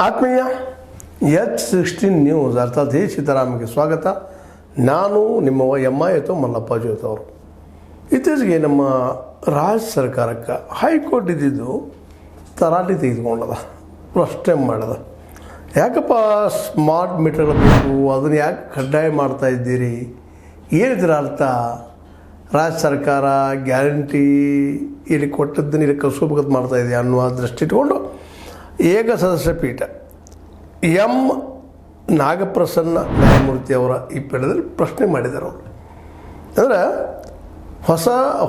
ಆತ್ಮೀಯ H16 news ಅರ್ಥಾತ್ ಸೀತಾರಾಮ್ಗೆ ಸ್ವಾಗತ. ನಾನು ನಿಮ್ಮವ ಎಂ.ಐ. ಮಲ್ಲಪ್ಪ ಜ್ಯೋತಿ ಅವರು. ಇತ್ತೀಚೆಗೆ ನಮ್ಮ ರಾಜ್ಯ ಸರ್ಕಾರಕ್ಕೆ ಹೈಕೋರ್ಟ್ ಇದ್ದಿದ್ದು ತರಾಟೆ ತೆಗೆದುಕೊಂಡದ, ಪ್ರಶ್ನೆ ಮಾಡದ. ಯಾಕಪ್ಪ ಸ್ಮಾರ್ಟ್ ಮೀಟರ್ಗಳು ಬೇಕು, ಅದನ್ನು ಯಾಕೆ ಕಡ್ಡಾಯ ಮಾಡ್ತಾ ಇದ್ದೀರಿ, ಏನಿದ್ರ ಅರ್ಥ? ರಾಜ್ಯ ಸರ್ಕಾರ ಗ್ಯಾರಂಟಿ ಇಲ್ಲಿ ಕೊಟ್ಟದ್ದನ್ನು ಇಲ್ಲಿ ಕಳ್ಸ್ಕೋಬೇಕಂತ ಮಾಡ್ತಾಯಿದೆ ಅನ್ನುವ ದೃಷ್ಟಿ ಇಟ್ಕೊಂಡು ಏಕಸದಸ್ಯ ಪೀಠ ಎಂ ನಾಗಪ್ರಸನ್ನ ನ್ಯಾಯಮೂರ್ತಿ ಅವರ ಈ ಪೀಠದಲ್ಲಿ ಪ್ರಶ್ನೆ ಮಾಡಿದ್ದಾರೆ. ಅವರು ಅಂದರೆ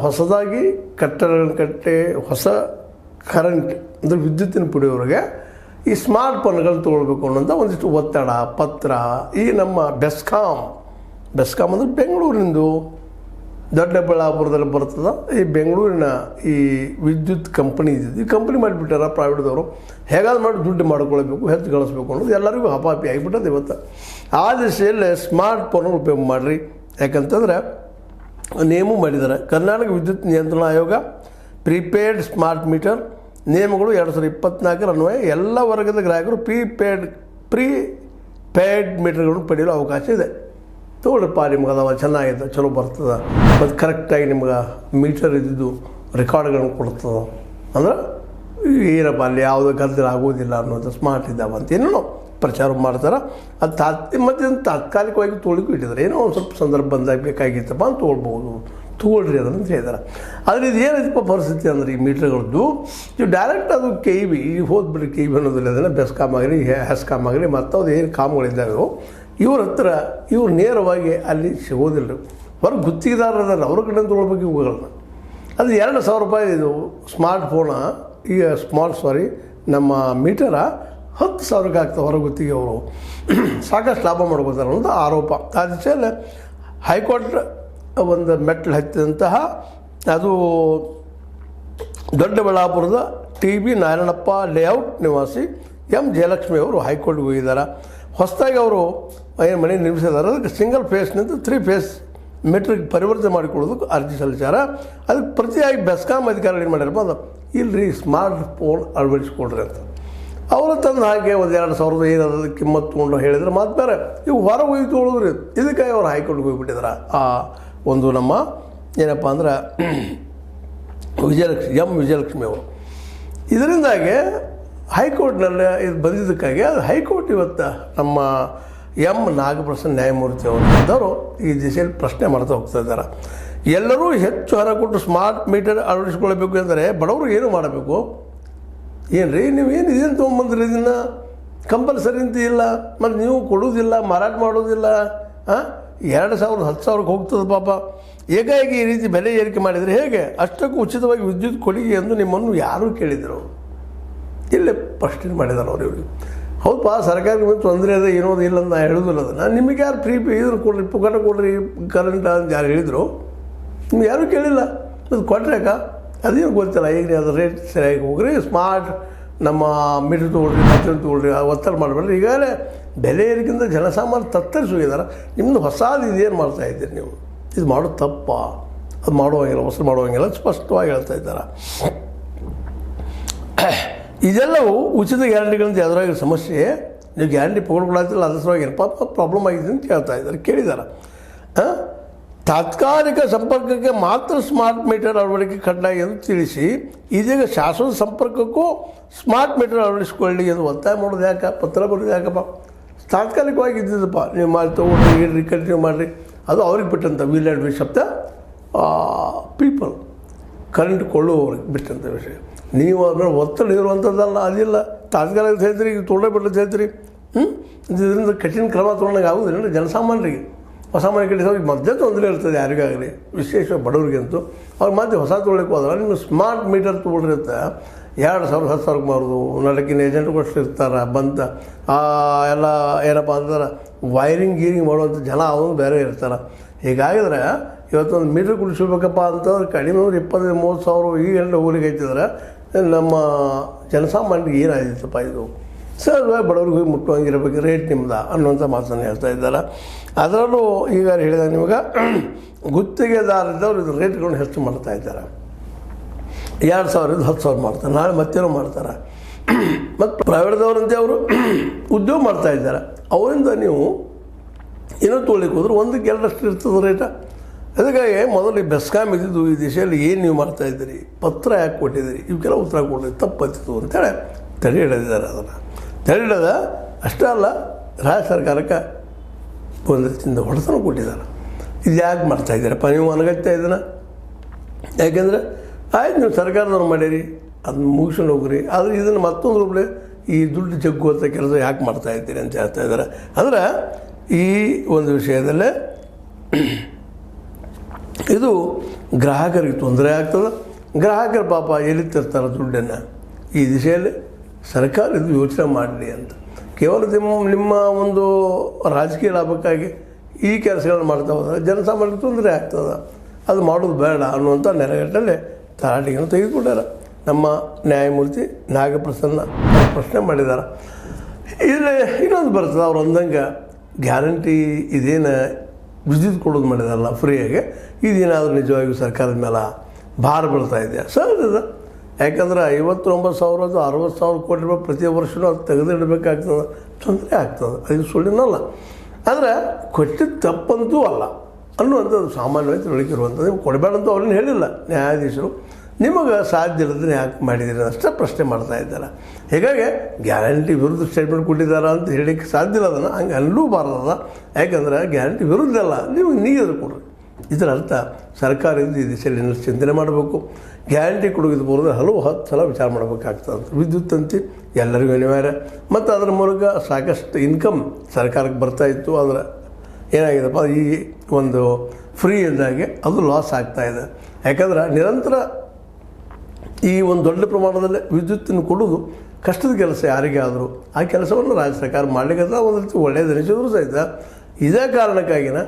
ಹೊಸದಾಗಿ ಕಟ್ಟಡಗಳನ್ನು ಕಟ್ಟಿ ಹೊಸ ಕರೆಂಟ್ ಅಂದರೆ ವಿದ್ಯುತ್ತಿನ ಪುಡಿಯವರಿಗೆ ಈ ಸ್ಮಾರ್ಟ್ ಫೋನ್ಗಳನ್ನು ತೊಗೊಳ್ಬೇಕು ಅನ್ನೋಂಥ ಒಂದಿಷ್ಟು ಒತ್ತಡ ಪತ್ರ ಈ ನಮ್ಮ ಬೆಸ್ಕಾಮ್ ಅಂದರೆ ಬೆಂಗಳೂರಿನದು ದೊಡ್ಡಬಳ್ಳಾಪುರದಲ್ಲಿ ಬರ್ತದೆ. ಈ ಬೆಂಗಳೂರಿನ ಈ ವಿದ್ಯುತ್ ಕಂಪನಿ ಇದ್ದಿದ್ದು ಈ ಕಂಪ್ನಿ ಮಾಡಿಬಿಟ್ಟಾರ ಪ್ರೈವೇಟ್ದವರು. ಹೇಗಾದ್ರು ಮಾಡಿ ದುಡ್ಡು ಮಾಡ್ಕೊಳ್ಬೇಕು, ಹೆಚ್ಚು ಗಳಿಸ್ಬೇಕು ಅನ್ನೋದು ಎಲ್ಲರಿಗೂ ಹಪಾಪಿ ಆಗಿಬಿಟ್ಟದೆ. ಇವತ್ತು ಆ ದಿಶೆಯಲ್ಲಿ ಸ್ಮಾರ್ಟ್ ಫೋನ್ ಉಪಯೋಗ ಮಾಡಿರಿ. ಯಾಕಂತಂದರೆ ನೇಮು ಮಾಡಿದ್ದಾರೆ ಕರ್ನಾಟಕ ವಿದ್ಯುತ್ ನಿಯಂತ್ರಣ ಆಯೋಗ. ಪ್ರೀಪೇಯ್ಡ್ ಸ್ಮಾರ್ಟ್ ಮೀಟರ್ ನಿಯಮಗಳು 2024 ಅನ್ವಯ ಎಲ್ಲ ವರ್ಗದ ಗ್ರಾಹಕರು ಪ್ರೀಪೇಯ್ಡ್ ಮೀಟರ್ಗಳನ್ನು ಪಡೆಯಲು ಅವಕಾಶ ಇದೆ. ತೊಗೊಳ್ರಪ್ಪ, ನಿಮ್ಗೆ ಅದಾವ ಚೆನ್ನಾಗಿದೆ, ಚಲೋ ಬರ್ತದೆ, ಮತ್ತು ಕರೆಕ್ಟಾಗಿ ನಿಮ್ಗೆ ಮೀಟರ್ ಇದ್ದಿದ್ದು ರೆಕಾರ್ಡ್ಗಳನ್ನು ಕೊಡ್ತದೆ. ಅಂದ್ರೆ ಏನಪ್ಪ ಅಲ್ಲಿ ಯಾವುದೋ ಗದ್ದಲ ಆಗೋದಿಲ್ಲ ಅನ್ನೋದು ಸ್ಮಾರ್ಟ್ ಇದ್ದಾವೆ ಅಂತ ಏನೋ ಪ್ರಚಾರ ಮಾಡ್ತಾರೆ. ಅದು ಮತ್ತು ತಾತ್ಕಾಲಿಕವಾಗಿ ತೊಗೊಳಿಕ್ಕೂ ಇಟ್ಟಿದ್ದಾರೆ. ಏನೋ ಒಂದು ಸ್ವಲ್ಪ ಸಂದರ್ಭ ಬಂದಾಗ ಬೇಕಾಗಿತ್ತಪ್ಪ ಅಂತ ತೊಗೊಳ್ರಿ ಅದನ್ನು ಅಂತ ಹೇಳಿದ್ದಾರೆ. ಆದರೆ ಇದು ಏನೈತಪ್ಪ ಪರಿಸ್ಥಿತಿ ಅಂದರೆ ಈ ಮೀಟರ್ಗಳದ್ದು ನೀವು ಡೈರೆಕ್ಟ್ ಅದು KEB ಹೋದ್ಬಿಟ್ರೆ KEB ಅನ್ನೋದಿಲ್ಲ. ಅದನ್ನು ಬೆಸ್ಕಾಮ್ ಆಗಲಿ ಹೆಸ್ಕಾಮ್ ಆಗಲಿ ಮತ್ತು ಅದು ಏನು ಕಾಮ್ಗಳಿದ್ದಾವೆ ಇವ್ರ ಹತ್ರ ಇವ್ರು ನೇರವಾಗಿ ಅಲ್ಲಿ ಸಿಗೋದಿಲ್ಲ. ಹೊರಗೆ ಗುತ್ತಿಗೆದಾರರಲ್ಲ, ಅವ್ರ ಕಡೆ ತೊಗೊಳ್ಬೇಕು ಇವುಗಳನ್ನ. ಅದು 2,000 ರೂಪಾಯಿ ಇದು ಸ್ಮಾರ್ಟ್ ಫೋನ ಈಗ ನಮ್ಮ ಮೀಟರ 10,000ಕ್ಕೆ ಆಗ್ತವೆ ಹೊರ ಗುತ್ತಿಗೆ. ಅವರು ಸಾಕಷ್ಟು ಲಾಭ ಮಾಡ್ಕೋತಾರೆ ಅನ್ನೋದು ಆರೋಪ. ಆ ದಿಶೆಯಲ್ಲಿ ಹೈಕೋರ್ಟ್ ಒಂದು ಮೆಟ್ಟಲು ಹತ್ತಿದಂತಹ ಅದು ದೊಡ್ಡಬಳ್ಳಾಪುರದ TB ನಾರಾಯಣಪ್ಪ ಲೇಔಟ್ ನಿವಾಸಿ ಎಂ ಜಯಲಕ್ಷ್ಮಿ ಅವರು ಹೈಕೋರ್ಟ್ಗೆ ಹೋಗಿದ್ದಾರೆ. ಹೊಸದಾಗಿ ಅವರು ಏನು ಮನೆ ನಿರ್ಮಿಸಿದ್ದಾರೆ, ಅದಕ್ಕೆ ಸಿಂಗಲ್ ಫೇಸ್ನಿಂದ 3 ಫೇಸ್ ಮೀಟ್ರಿಗೆ ಪರಿವರ್ತನೆ ಮಾಡಿಕೊಳ್ಳೋದಕ್ಕೆ ಅರ್ಜಿ ಸಲ್ಲಿಸ್ಯಾರ. ಅದಕ್ಕೆ ಪ್ರತಿಯಾಗಿ ಬೆಸ್ಕಾಮ್ ಅಧಿಕಾರಿಗಳು ಏನು ಮಾಡ್ಯಾರಪ್ಪ ಅದು ಇಲ್ಲರಿ ಸ್ಮಾರ್ಟ್ ಫೋನ್ ಅಳವಡಿಸ್ಕೊಡ್ರಿ ಅಂತ ಅವರು ತಂದು ಹಾಗೆ ಒಂದು 2,000 ಏನಾದ್ರು ಕಿಮ್ಮತ್ತು ತೊಗೊಂಡು ಹೇಳಿದ್ರೆ ಮಾತು ಬೇರೆ. ಇವು ಹೊರಗೆ ಹೋಗಿ ತೊಗೊಳಿದ್ರಿ. ಇದಕ್ಕಾಗಿ ಅವ್ರು ಹೈಕೋರ್ಟ್ಗೆ ಹೋಗಿಬಿಟ್ಟಿದ್ದಾರೆ. ಆ ಒಂದು ನಮ್ಮ ಏನಪ್ಪ ಅಂದ್ರೆ ವಿಜಯಲಕ್ಷ್ಮಿ ಅವರು. ಇದರಿಂದಾಗಿ ಹೈಕೋರ್ಟ್ನಲ್ಲಿ ಇದು ಬಂದಿದ್ದಕ್ಕಾಗಿ ಅದು ಹೈಕೋರ್ಟ್ ಇವತ್ತು ನಮ್ಮ ಎಂ ನಾಗಪ್ರಸನ್ನ ನ್ಯಾಯಮೂರ್ತಿ ಅವರು ಈ ದಿಶೆಯಲ್ಲಿ ಪ್ರಶ್ನೆ ಮಾಡ್ತಾ ಹೋಗ್ತಾ ಇದ್ದಾರೆ. ಎಲ್ಲರೂ ಹೆಚ್ಚು ಹಣ ಕೊಟ್ಟು ಸ್ಮಾರ್ಟ್ ಮೀಟರ್ ಅಳವಡಿಸ್ಕೊಳ್ಬೇಕು ಅಂದರೆ ಬಡವರು ಏನು ಮಾಡಬೇಕು? ಏನು ರೀ ನೀವೇನು ಇದೇನು ತೊಗೊಂಬಂದ್ರಿ, ಇದನ್ನು ಕಂಪಲ್ಸರಿ ಅಂತ ಇಲ್ಲ, ಮತ್ತು ನೀವು ಕೊಡೋದಿಲ್ಲ, ಮಾರಾಟ ಮಾಡೋದಿಲ್ಲ. 2,000 10,000ಕ್ಕೆ ಹೋಗ್ತದೆ ಪಾಪ. ಏಕಾಏಕಿ ಈ ರೀತಿ ಬೆಲೆ ಏರಿಕೆ ಮಾಡಿದರೆ ಹೇಗೆ? ಅಷ್ಟಕ್ಕೂ ಉಚಿತವಾಗಿ ವಿದ್ಯುತ್ ಕೊಡಿ ಎಂದು ನಿಮ್ಮನ್ನು ಯಾರೂ ಕೇಳಿದರು? ಇಲ್ಲೇ ಪ್ರಶ್ನೆ ಮಾಡಿದ್ದಾರೆ ಅವರು. ಇವ್ರಿಗೆ ಹೌದಪ್ಪ, ಸರ್ಕಾರಕ್ಕೆ ಬಂದು ತೊಂದರೆ ಇದೆ, ಏನೋದು ಇಲ್ಲ ಅಂತ ನಾನು ಹೇಳೋದಿಲ್ಲ. ಅದನ್ನು ನಿಮಗೆ ಯಾರು ಇದನ್ನು ಕೊಡ್ರಿ, ಪುಕ್ಕಟ ಕೊಡ್ರಿ ಕರೆಂಟ್ ಅಂತ ಯಾರು ಹೇಳಿದರು? ನಿಮ್ಗೆ ಯಾರೂ ಕೇಳಿಲ್ಲ. ಅದು ಕೊಟ್ರಾಕ ಅದೇನು ಗೊತ್ತಿಲ್ಲ. ಈಗ ಅದು ರೇಟ್ ಸರಿಯಾಗಿ ಹೋಗ್ರಿ, ಸ್ಮಾರ್ಟ್ ನಮ್ಮ ಮೀಟರ್ ತೊಗೊಳ್ರಿ, ಮೀಟರ್ ತೊಗೊಳ್ರಿ, ಒತ್ತಡ ಮಾಡಬೇಡ್ರಿ. ಈಗಾಗಲೇ ಬೆಲೆ ಏರಿಕೆಯಿಂದ ಜನಸಾಮಾನ್ಯ ತತ್ತರಿಸಿ ಹೋಗಿದ್ದಾರೆ. ನಿಮ್ಮದು ಹೊಸದು ಇದೇನು ಮಾಡ್ತಾಯಿದ್ದೀರಿ ನೀವು? ಇದು ಮಾಡೋದು ತಪ್ಪ, ಅದು ಮಾಡುವಂಗಿಲ್ಲ, ಹೊಸ ಮಾಡುವಂಗಿಲ್ಲ ಸ್ಪಷ್ಟವಾಗಿ ಹೇಳ್ತಾ ಇದ್ದಾರೆ. ಇದೆಲ್ಲವೂ ಉಚಿತ ಗ್ಯಾರಂಟಿಗಳಿಂದ ಎದುರಾಗಿರೋ ಸಮಸ್ಯೆ. ನೀವು ಗ್ಯಾರಂಟಿ ಪಡ್ಕೊಳತ್ತಿಲ್ಲ, ಅದ್ರ ಸಲುವಾಗಿ ಏನಪ್ಪ ಪ್ರಾಬ್ಲಮ್ ಆಗಿದೆ ಅಂತ ಕೇಳಿದ್ದಾರೆ. ತಾತ್ಕಾಲಿಕ ಸಂಪರ್ಕಕ್ಕೆ ಮಾತ್ರ ಸ್ಮಾರ್ಟ್ ಮೀಟರ್ ಅಳವಡಿಕೆ ಕಡ್ಡಾಯ ಎಂದು ತಿಳಿಸಿ ಇದೀಗ ಶಾಶ್ವತ ಸಂಪರ್ಕಕ್ಕೂ ಸ್ಮಾರ್ಟ್ ಮೀಟರ್ ಅಳವಡಿಸಿಕೊಳ್ಳಿ ಎಂದು ಒತ್ತಾಯ ಮಾಡೋದು ಯಾಕೆ? ಪತ್ರ ಬರೋದು ಯಾಕಪ್ಪ? ತಾತ್ಕಾಲಿಕವಾಗಿ ಇದ್ದಿದ್ದಪ್ಪ, ನೀವು ಮಾಡಿ ತೊಗೊಳ್ರಿ, ಇಡ್ರಿ, ಕಂಟಿನ್ಯೂ ಮಾಡಿರಿ. ಅದು ಅವ್ರಿಗೆ ಬಿಟ್ಟಂಥ will and wish of the people, current ಕೊಳ್ಳುವವ್ರಿಗೆ ಬಿಟ್ಟಂಥ ವಿಷಯ. ನೀವು ಅದರ ಒತ್ತಡ ಇರುವಂಥದ್ದಲ್ಲ, ಅದಿಲ್ಲ. ತಾತ್ಕಾಲಿಕ ಹೇಳ್ತೀರಿ, ಈಗ ತೊಗೊಳ್ಳೇಬಿಟ್ಟು ಹೇಳ್ತೀರಿ. ಇದರಿಂದ ಕಠಿಣ ಕ್ರಮ ತೊಗೊಂಡಾಗ ಆಗೋದಿಲ್ಲ ಜನಸಾಮಾನ್ಯರಿಗೆ. ಅಸಾಮಾನ್ಯ ಕಡೆ ಮಧ್ಯೆ ತೊಂದರೆ ಇರ್ತದೆ ಯಾರಿಗಾಗಲಿ, ವಿಶೇಷವಾಗಿ ಬಡವರಿಗಂತೂ. ಅವ್ರು ಮತ್ತೆ ಹೊಸ ತೊಗೊಳಕ್ಕೆ ಹೋದ್ರೆ ನಿಮ್ಗೆ ಸ್ಮಾರ್ಟ್ ಮೀಟರ್ ತೊಗೊಳ್ರಿ ಅಂತ 2,000 10,000ಕ್ಕೆ ಮಾರೋದು. ನಡಕಿನ ಏಜೆಂಟ್ಗಳು ಅಷ್ಟು ಇರ್ತಾರೆ ಬಂತ ಎಲ್ಲ ಏನಪ್ಪ ಅಂದ್ರೆ ವೈರಿಂಗ್ ಮಾಡುವಂಥ ಜನ ಅವನು ಬೇರೆ ಇರ್ತಾರೆ. ಹೀಗಾಗಿದ್ರೆ ಇವತ್ತೊಂದು ಮೀಟ್ರ್ ಕುಡಿಸ್ಬೇಕಪ್ಪ ಅಂತಂದ್ರೆ ಕಡಿಮೆ 20-30 ಸಾವಿರ ಈಗ ಊರಿಗೆ ಐತಿದ್ರೆ ನಮ್ಮ ಜನಸಾಮಾನ್ಯರಿಗೆ ಏನಾಗಿತ್ತಪ್ಪ ಇದು? ಸಹಜವಾಗಿ ಬಡವ್ರಿಗೆ ಹೋಗಿ ಮುಟ್ಟುವಂಗಿರಬೇಕು, ರೇಟ್ ನಿಮ್ದು ಅನ್ನುವಂಥ ಮಾತನ್ನು ಹೇಳ್ತಾ ಇದ್ದಾರೆ. ಅದರಲ್ಲೂ ಈಗ ಹೇಳಿದಾಗ ನಿಮಗೆ ಗುತ್ತಿಗೆದಾರದವ್ರು ಇದು ರೇಟ್ಗಳನ್ನು ಹೆಚ್ಚು ಮಾಡ್ತಾ ಇದ್ದಾರೆ. 2,000 10,000 ಮಾಡ್ತಾರೆ, ನಾಳೆ ಮತ್ತೇನೋ ಮಾಡ್ತಾರೆ. ಮತ್ತು ಪ್ರೈವೇಟ್ದವ್ರಂತೆ ಅವರು ಉದ್ಯೋಗ ಮಾಡ್ತಾಯಿದ್ದಾರೆ. ಅವರಿಂದ ನೀವು ಏನೋ ತೊಗೊಳ್ಳಿಕ್ಕೆ ಹೋದ್ರೆ ಒಂದಕ್ಕೆ ಎರಡಷ್ಟು ಇರ್ತದೆ ರೇಟ. ಅದಕ್ಕಾಗಿ ಮೊದಲು ಈ ಬೆಸ್ಕಾಮ್ ಇದ್ದಿದ್ದು ಈ ದಿಶೆಯಲ್ಲಿ ಏನು ನೀವು ಮಾಡ್ತಾಯಿದ್ದೀರಿ, ಪತ್ರ ಯಾಕೆ ಕೊಟ್ಟಿದ್ದೀರಿ, ಇವಕ್ಕೆಲ್ಲ ಉತ್ತರ ಕೊಡ್ರಿ, ತಪ್ಪತ್ತಿತ್ತು ಅಂತೇಳಿ ತಡೆ ಹಿಡಿದಿದ್ದಾರೆ. ಅದನ್ನು ತಡೆ ಹಿಡಿದ ಅಷ್ಟೇ ಅಲ್ಲ, ರಾಜ್ಯ ಸರ್ಕಾರಕ್ಕೆ ಒಂದು ರೀತಿಯಿಂದ ಹೊಡೆತನ ಕೊಟ್ಟಿದ್ದಾರೆ. ಇದು ಯಾಕೆ ಮಾಡ್ತಾಯಿದ್ದೀರಪ್ಪ ನೀವು ಅನಗತ್ಯ ಇದನ್ನು? ಯಾಕೆಂದರೆ ಆಯ್ತು ನೀವು ಸರ್ಕಾರದವ್ರು ಮಾಡೀರಿ, ಅದನ್ನ ಮುಗಿಸ್ಕೊಂಡು ಹೋಗ್ರಿ, ಆದರೆ ಇದನ್ನು ಮತ್ತೊಂದು ರೂಪಲೆ ಈ ದುಡ್ಡು ಜಗ್ಗುವಂಥ ಕೆಲಸ ಯಾಕೆ ಮಾಡ್ತಾಯಿದ್ದೀರಿ ಅಂತ ಹೇಳ್ತಾ ಇದ್ದಾರೆ. ಅಂದ್ರೆ ಈ ಒಂದು ವಿಷಯದಲ್ಲೇ ಇದು ಗ್ರಾಹಕರಿಗೆ ತೊಂದರೆ ಆಗ್ತದೆ. ಗ್ರಾಹಕರು ಪಾಪ ಎಲ್ಲಿ ತರ್ತಾರೆ ದುಡ್ಡನ್ನು? ಈ ದಿಶೆಯಲ್ಲಿ ಸರ್ಕಾರ ಇದು ಯೋಚನೆ ಮಾಡಲಿ ಅಂತ. ಕೇವಲ ನಿಮ್ಮ ಒಂದು ರಾಜಕೀಯ ಲಾಭಕ್ಕಾಗಿ ಈ ಕೆಲಸಗಳನ್ನು ಮಾಡ್ತಾ ಹೋದರೆ ಜನಸಾಮಾನ್ಯರಿಗೆ ತೊಂದರೆ ಆಗ್ತದೆ. ಅದು ಮಾಡೋದು ಬೇಡ ಅನ್ನುವಂಥ ನೆಲೆಗಟ್ಟಲೆ ತರಾಟೆಯನ್ನು ತೆಗೆದುಕೊಂಡಾರ. ನಮ್ಮ ನ್ಯಾಯಮೂರ್ತಿ ನಾಗಪ್ರಸನ್ನ ಪ್ರಶ್ನೆ ಮಾಡಿದ್ದಾರೆ. ಇಲ್ಲಿ ಇನ್ನೊಂದು ಬರ್ತದೆ, ಅವ್ರು ಅಂದಂಗೆ ಗ್ಯಾರಂಟಿ ಇದೇನು ವಿದ್ಯುತ್ ಕೊಡೋದು ಮಾಡಿದಾರಲ್ಲ ಫ್ರೀಯಾಗಿ, ಇದೇನಾದರೂ ನಿಜವಾಗಿಯೂ ಸರ್ಕಾರದ ಮೇಲೆ ಭಾರ ಬೀಳ್ತಾ ಇದೆಯಾ? ಸಹಜದ. ಯಾಕಂದ್ರೆ 59,000 60,000 ಕೋಟಿ ರೂಪಾಯಿ ಪ್ರತಿ ವರ್ಷವೂ ಅದು ತೆಗೆದಿಡಬೇಕಾಗ್ತದೆ, ತೊಂದರೆ ಆಗ್ತದೆ. ಅದು ಸುಳ್ಳಿನಲ್ಲ. ಆದರೆ ಕೊಟ್ಟಿದ್ದು ತಪ್ಪಂತೂ ಅಲ್ಲ ಅನ್ನುವಂಥದ್ದು ಸಾಮಾನ್ಯವಾಗಿ ತಿಳ್ಕಿರುವಂಥದ್ದು. ನೀವು ಕೊಡಬೇಡಂತೂ ಅವ್ರನ್ನ ಹೇಳಿಲ್ಲ ನ್ಯಾಯಾಧೀಶರು. ನಿಮಗೆ ಸಾಧ್ಯ ಇಲ್ಲದ್ರೆ ಯಾಕೆ ಮಾಡಿದ್ದೀರಿ ಅಷ್ಟೇ ಪ್ರಶ್ನೆ ಮಾಡ್ತಾ ಇದ್ದಾರೆ. ಹೀಗಾಗಿ ಗ್ಯಾರಂಟಿ ವಿರುದ್ಧ ಸ್ಟೇಟ್ಮೆಂಟ್ ಕೊಟ್ಟಿದ್ದಾರೆ ಅಂತ ಹೇಳಲಿಕ್ಕೆ ಸಾಧ್ಯ ಇಲ್ಲ. ಅದನ್ನು ಹಂಗೆ ಅನ್ನಲೂಬಾರ್ದದ. ಯಾಕಂದ್ರೆ ಗ್ಯಾರಂಟಿ ವಿರುದ್ಧ ಅಲ್ಲ, ನೀವು ನೀರು ಕೊಡ್ರಿ. ಇದರ ಅರ್ಥ ಸರ್ಕಾರ ಈ ದಿಶೆಯಲ್ಲಿ ಚಿಂತನೆ ಮಾಡಬೇಕು. ಗ್ಯಾರಂಟಿ ಕೊಡೋದು ಬರೋದು 10 ಸಲ ವಿಚಾರ ಮಾಡಬೇಕಾಗ್ತದೆ. ವಿದ್ಯುತ್ ತಂತಿ ಎಲ್ಲರಿಗೂ ಅನಿವಾರ್ಯ, ಮತ್ತು ಅದರ ಮೂಲಕ ಸಾಕಷ್ಟು ಇನ್ಕಮ್ ಸರ್ಕಾರಕ್ಕೆ ಬರ್ತಾಯಿತ್ತು. ಅದರ ಏನಾಗಿದೆಪ್ಪ, ಈ ಒಂದು ಫ್ರೀ ಇದ್ದಾಗೆ ಅದು ಲಾಸ್ ಆಗ್ತಾಯಿದೆ. ಯಾಕಂದ್ರೆ ನಿರಂತರ ಈ ಒಂದು ದೊಡ್ಡ ಪ್ರಮಾಣದಲ್ಲಿ ವಿದ್ಯುತ್ತನ್ನು ಕೊಡೋದು ಕಷ್ಟದ ಕೆಲಸ ಯಾರಿಗೇ ಆದರೂ. ಆ ಕೆಲಸವನ್ನು ರಾಜ್ಯ ಸರ್ಕಾರ ಮಾಡಲಿಕ್ಕೆ ಒಂದು ರೀತಿ ಒಳ್ಳೆಯದು ಅನಿಸಿದ್ರು ಸಹಿತ ಇದೇ ಕಾರಣಕ್ಕಾಗಿನ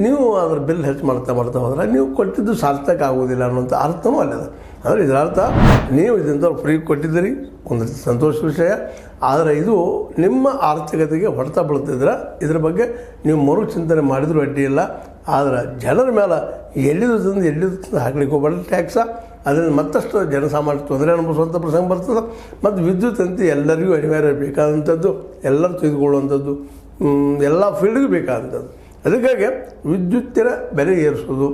ನೀವು ಅದರ ಬಿಲ್ ಹೆಚ್ಚು ಮಾಡ್ತಾ ಹೋದ್ರೆ ನೀವು ಕೊಟ್ಟಿದ್ದು ಸಾರ್ಥಕ ಆಗೋದಿಲ್ಲ ಅನ್ನೋಂಥ ಅರ್ಥವೂ ಅಲ್ಲದ. ಅಂದರೆ ಇದರ ಅರ್ಥ ನೀವು ಇದರಿಂದ ಫ್ರೀ ಕೊಟ್ಟಿದ್ದೀರಿ, ಒಂದು ರೀತಿ ಸಂತೋಷ ವಿಷಯ. ಆದರೆ ಇದು ನಿಮ್ಮ ಆರ್ಥಿಕತೆಗೆ ಹೊಡೆತ ಬೀಳ್ತಿದ್ರೆ ಇದ್ರ ಬಗ್ಗೆ ನೀವು ಮರು ಚಿಂತನೆ ಮಾಡಿದರೂ ಅಡ್ಡಿ ಇಲ್ಲ. ಆದರೆ ಜನರ ಮೇಲೆ ಎಲ್ಲಿದ್ದು ಹಾಕ್ಲಿಕ್ಕೆ ಹೋಗ್ಬೇಡ ಟ್ಯಾಕ್ಸ. ಅದರಿಂದ ಮತ್ತಷ್ಟು ಜನಸಾಮಾನ್ಯ ತೊಂದರೆ ಅನುಭವಿಸುವಂಥ ಪ್ರಸಂಗ ಬರ್ತದೆ. ಮತ್ತು ವಿದ್ಯುತ್ ಅಂತ ಎಲ್ಲರಿಗೂ ಅನಿವಾರ್ಯ ಬೇಕಾದಂಥದ್ದು, ಎಲ್ಲರೂ ತೆಗೆದುಕೊಳ್ಳುವಂಥದ್ದು, ಎಲ್ಲ ಫೀಲ್ಡ್ಗೂ ಬೇಕಾದಂಥದ್ದು. ಅದಕ್ಕಾಗಿ ವಿದ್ಯುತ್ತಿನ ಬೆಲೆ ಏರಿಸೋದು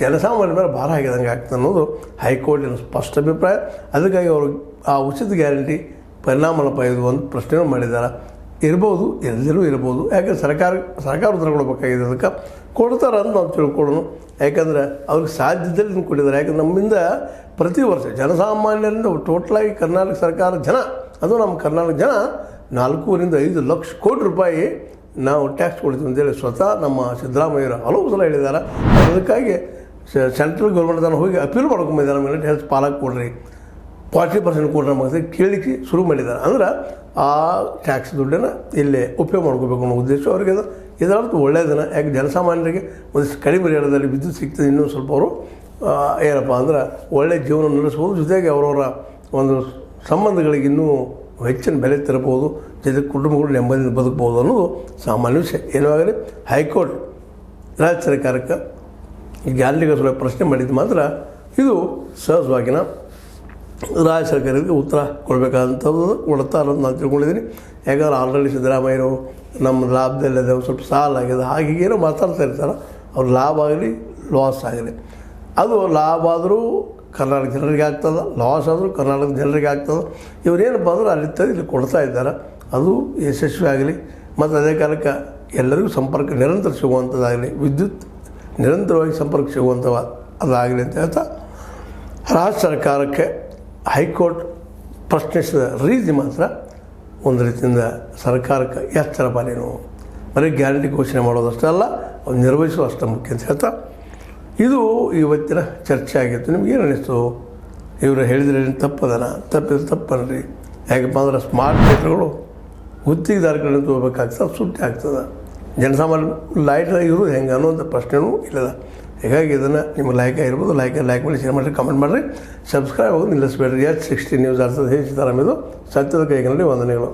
ಜನಸಾಮಾನ್ಯರ ಮೇಲೆ ಭಾರ ಆಗಿದಂಗೆ ಆಗ್ತದೆ ಅನ್ನೋದು ಹೈಕೋರ್ಟಿನ ಸ್ಪಷ್ಟ ಅಭಿಪ್ರಾಯ. ಅದಕ್ಕಾಗಿ ಅವರು ಆ ಉಚಿತ ಗ್ಯಾರಂಟಿ ಪರಿಣಾಮನಪ್ಪ ಇದು ಒಂದು ಪ್ರಶ್ನೆನೂ ಮಾಡಿದ್ದಾರೆ. ಇರ್ಬೋದು, ಎಲ್ಲರೂ ಇರ್ಬೋದು. ಯಾಕಂದ್ರೆ ಸರ್ಕಾರ ಉತ್ತರ ಕೊಡಬೇಕಾಗಿದೆ. ಅದಕ್ಕೆ ಕೊಡ್ತಾರೆ ಅಂತ ನಾವು ತಿಳ್ಕೊಳ್ಳೋಣ. ಯಾಕಂದರೆ ಅವ್ರಿಗೆ ಸಾಧ್ಯದಲ್ಲಿ ಕೊಟ್ಟಿದ್ದಾರೆ. ಯಾಕಂದ್ರೆ ನಮ್ಮಿಂದ ಪ್ರತಿ ವರ್ಷ ಜನಸಾಮಾನ್ಯರಿಂದ ಟೋಟಲಾಗಿ ಕರ್ನಾಟಕ ಸರ್ಕಾರ ಜನ, ಅದು ನಮ್ಮ ಕರ್ನಾಟಕ ಜನ 4 ರಿಂದ 5 ಲಕ್ಷ ಕೋಟಿ ರೂಪಾಯಿ ನಾವು ಟ್ಯಾಕ್ಸ್ ಕೊಡ್ತೀವಿ ಅಂತೇಳಿ ಸ್ವತಃ ನಮ್ಮ ಸಿದ್ದರಾಮಯ್ಯರು ಹಲವು ಸಲ ಹೇಳಿದ್ದಾರೆ. ಅದಕ್ಕಾಗಿ ಸೆಂಟ್ರಲ್ ಗೌರ್ಮೆಂಟ್ ಹೋಗಿ ಅಪೀಲ್ ಮಾಡ್ಕೊಂಬಂದಿದ್ದಾರೆ. ನಮಗೆ ಹೆಚ್ಚು ಪಾಲಕ್ಕೆ ಕೊಡ್ರಿ, 40% ಕೊಡ್ರಿ ನಮಗೆ ಕೇಳಿಕೆ ಶುರು ಮಾಡಿದ್ದಾರೆ. ಅಂದ್ರೆ ಆ ಟ್ಯಾಕ್ಸ್ ದುಡ್ಡನ್ನು ಇಲ್ಲೇ ಉಪಯೋಗ ಮಾಡ್ಕೋಬೇಕು ಅನ್ನೋ ಉದ್ದೇಶ ಅವರಿಗೆ ಅದು. ಇದರರ್ಥ ಒಳ್ಳೆಯದನ್ನು. ಯಾಕೆ ಜನಸಾಮಾನ್ಯರಿಗೆ ಒಂದಿಷ್ಟು ಕಡಿಮೆ ರೇಟದಲ್ಲಿ ವಿದ್ಯುತ್ ಸಿಗ್ತದೆ. ಇನ್ನೂ ಸ್ವಲ್ಪ ಅವರು ಏನಪ್ಪ ಅಂದ್ರೆ ಒಳ್ಳೆಯ ಜೀವನ ನಡೆಸ್ಬೋದು. ಜೊತೆಗೆ ಅವರವರ ಒಂದು ಸಂಬಂಧಗಳಿಗೆ ಇನ್ನೂ ಹೆಚ್ಚಿನ ಬೆಲೆ ತರಬಹುದು. ಜೊತೆಗೆ ಕುಟುಂಬಗಳು ನೆಮ್ಮದಿಯಿಂದ ಬದುಕಬಹುದು ಅನ್ನೋದು ಸಾಮಾನ್ಯ ವಿಷಯ. ಏನಾಗಲಿ ಹೈಕೋರ್ಟ್ ರಾಜ್ಯ ಸರ್ಕಾರಕ್ಕೆ ಈ ಗ್ಯಾರಂಟಿಗೋಸ್ಕರ ಪ್ರಶ್ನೆ ಮಾಡಿದ್ದು ಮಾತ್ರ ಇದು ಸಹಜವಾಗಿನ ರಾಜ್ಯ ಸರ್ಕಾರಕ್ಕೆ ಉತ್ತರ ಕೊಡಬೇಕಾದಂಥದ್ದು ಕೊಡ್ತಾರೆ ಅಂತ ನಾನು ತಿಳ್ಕೊಂಡಿದ್ದೀನಿ. ಯಾಕಂದ್ರೆ ಆಲ್ರೆಡಿ ಸಿದ್ದರಾಮಯ್ಯರು ನಮ್ಮ ಲಾಭದಲ್ಲಿದೆ, ಒಂದು ಸ್ವಲ್ಪ ಸಾಲ ಆಗಿದೆ, ಹಾಗೇನೋ ಮಾತಾಡ್ತಾ ಇರ್ತಾರೆ. ಅವ್ರ ಲಾಭ ಆಗಲಿ ಲಾಸ್ ಆಗಲಿ, ಅದು ಲಾಭ ಆದರೂ ಕರ್ನಾಟಕ ಜನರಿಗೆ ಆಗ್ತದೆ, ಲಾಸ್ ಆದರೂ ಕರ್ನಾಟಕ ಜನರಿಗೆ ಆಗ್ತದೆ. ಇವರೇನಪ್ಪ ಅಂದ್ರೆ ಅಲ್ಲಿ ಇಲ್ಲಿ ಕೊಡ್ತಾ ಇದ್ದಾರೆ. ಅದು ಯಶಸ್ವಿ ಆಗಲಿ. ಮತ್ತು ಅದೇ ಕಾಲಕ್ಕೆ ಎಲ್ಲರಿಗೂ ಸಂಪರ್ಕ ನಿರಂತರ ಸಿಗುವಂಥದ್ದಾಗಲಿ, ವಿದ್ಯುತ್ ನಿರಂತರವಾಗಿ ಸಂಪರ್ಕ ಸಿಗುವಂಥ ಅದಾಗಲಿ ಅಂತ ಹೇಳ್ತಾ ರಾಜ್ಯ ಸರ್ಕಾರಕ್ಕೆ ಹೈಕೋರ್ಟ್ ಪ್ರಶ್ನಿಸಿದ ರೀತಿ ಮಾತ್ರ ಒಂದು ರೀತಿಯಿಂದ ಸರ್ಕಾರಕ್ಕೆ ಎಚ್ಚರ ಪಾಲೇನು. ಬರೀ ಗ್ಯಾರಂಟಿ ಘೋಷಣೆ ಮಾಡೋದಷ್ಟೇ ಅಲ್ಲ, ಅದು ನಿರ್ವಹಿಸೋದು ಅಷ್ಟೇ ಮುಖ್ಯ ಅಂತ ಹೇಳ್ತಾ ಇದು ಇವತ್ತಿನ ಚರ್ಚೆ ಆಗಿತ್ತು. ನಿಮ್ಗೇನು ಅನ್ನಿಸ್ತು? ಇವರು ಹೇಳಿದ್ರೆ ತಪ್ಪದನ? ತಪ್ಪಿದ್ರೆ ತಪ್ಪನ್ರಿ. ಯಾಕಪ್ಪ ಅಂದ್ರೆ ಸ್ಮಾರ್ಟ್ ಮೀಟರ್ಗಳು ಗುತ್ತಿಗೆದಾರಗಳನ್ನ ತಗೋಬೇಕಾಗ್ತದೆ, ಸುಟ್ಟಿ ಆಗ್ತದೆ. ಜನಸಾಮಾನ್ಯ ಲೈಟ್ ಇರೋದು ಹೆಂಗೆ ಅನ್ನೋಂಥ ಪ್ರಶ್ನೆನೂ ಇಲ್ಲದ. ಹೀಗಾಗಿ ಇದನ್ನು ನಿಮಗೆ ಲೈಕ್ ಆಗಿರ್ಬೋದು, ಲೈಕ್ ಮಾಡಿ, ಶೇರ್ ಮಾಡಿರಿ, ಕಮೆಂಟ್ ಮಾಡಿರಿ, ಸಬ್ಸ್ಕ್ರೈಬ್ ಆಗೋದು ನಿಲ್ಲಿಸಬೇಡ್ರಿ. H60 ನ್ಯೂಸ್ ಅರ್ಥದ ಹೇಗೆ ಸಿದ್ದರಾಮಯ್ಯದು ಸತ್ಯದ ಕೈಗಳಲ್ಲಿ ವಂದನೆಗಳು.